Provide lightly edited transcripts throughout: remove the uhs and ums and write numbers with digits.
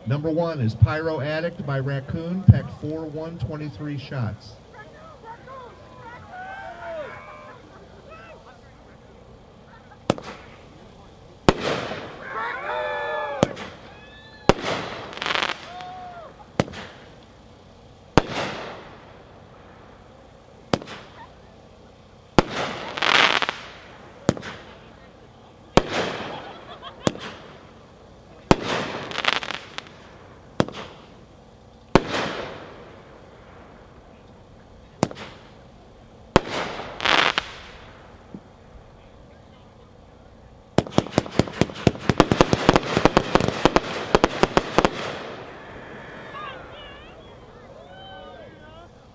Number 1 is Pyro Addict by Raccoon, packed 4-1, 23 shots.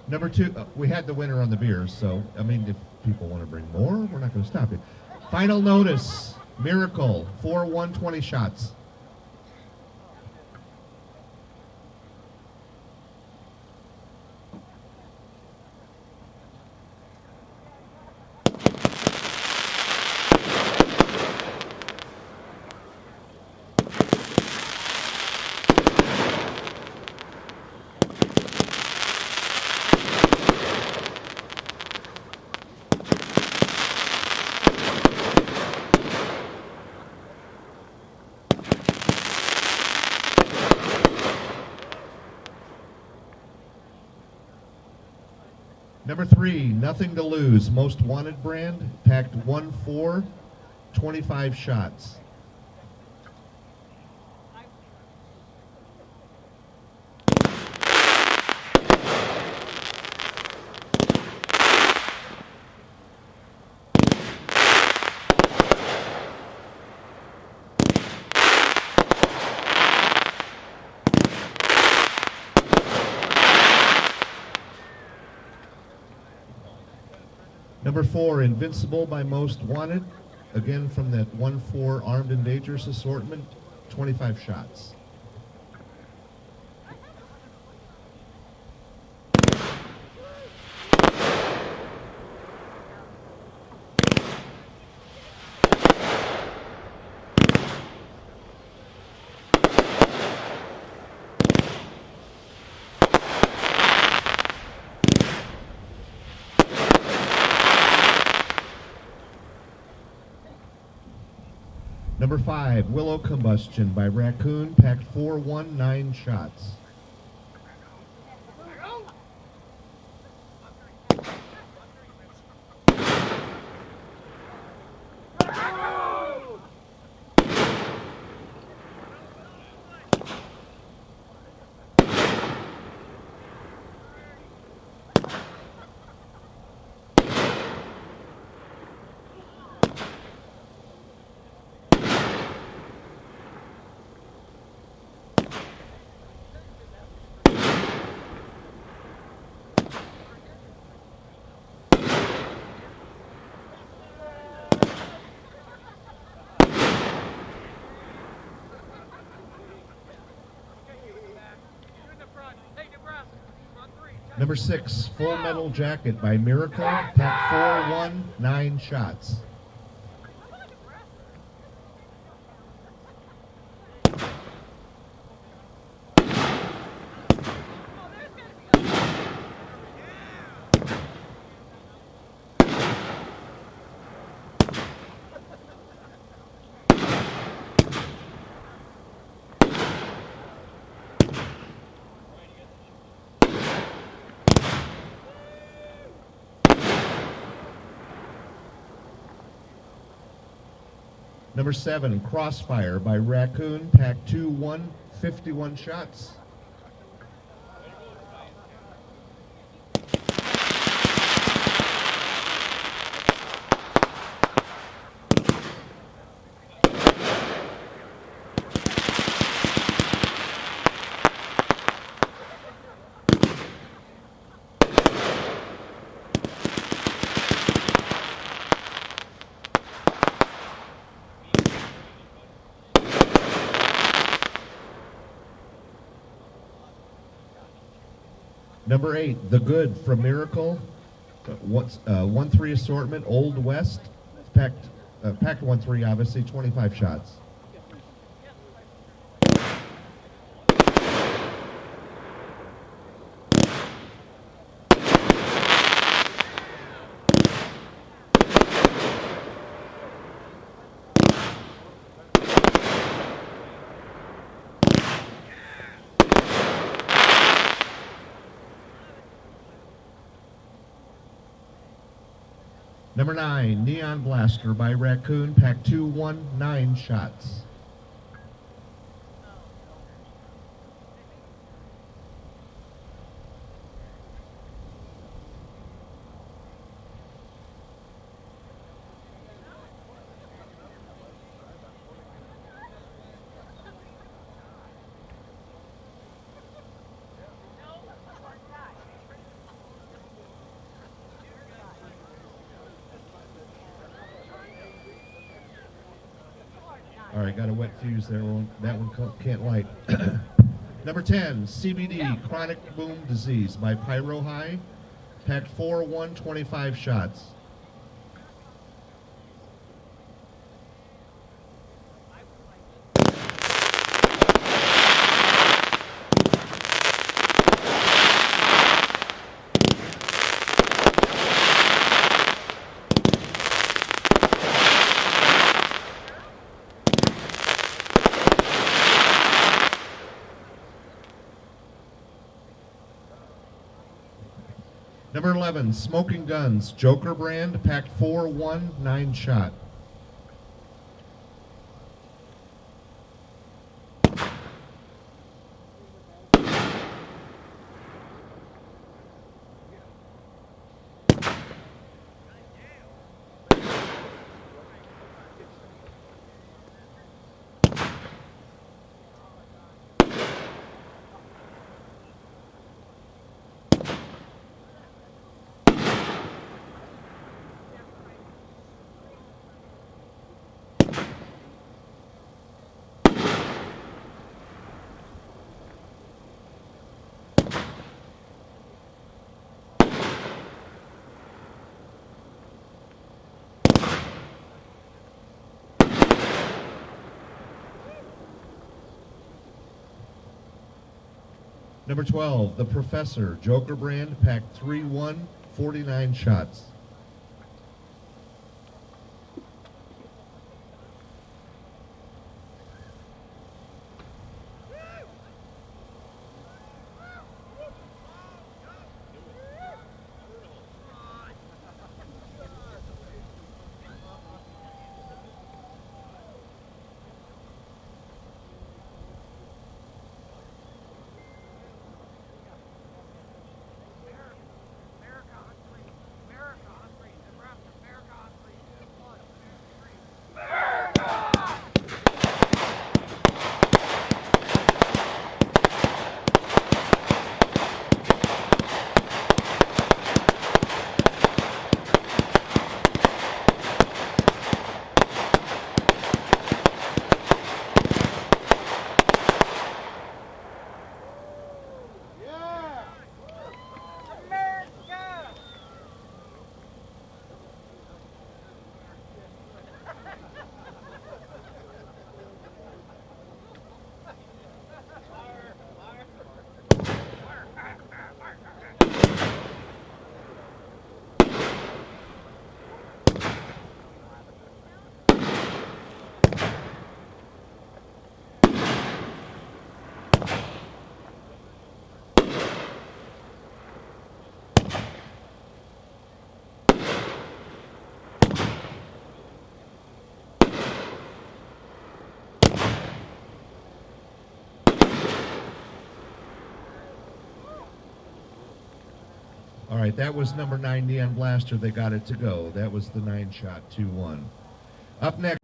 Number 2, we had the winner on the beers, so, I mean, if people want to bring more, we're not going to stop you. Final notice, Miracle, 4-1, 20 shots. Number 3, Nothing to Lose, Most Wanted brand, packed 1-4, 25 shots. Number 4, Invincible by Most Wanted, again from that 1-4 Armed and Dangerous assortment, 25 shots. Number 5, Willow Combustion by Raccoon, packed 4-1, 9 shots. Number 6, Full Metal Jacket by Miracle, pack 4-1, 9 shots. Number 7, Crossfire by Raccoon, pack 2-1, 51 shots. Number 8, The Good from Miracle, 1-3 assortment, Old West, packed 1-3, obviously, 25 shots. Number 9, Neon Blaster by Raccoon, pack 2, 9 shots. All right, got a wet fuse there. That one can't light. Number 10, CBD-Chronic Boom Disease by Pyro High. Pack 4, 25 shots. Number 11, Smoking Guns, Joker brand, pack 4, 9 shot. Number 12, The Professor, Joker brand, pack 3, 49 shots. All right, that was number 9, Neon Blaster. They got it to go. That was the 9 shot, 2-1. Up next.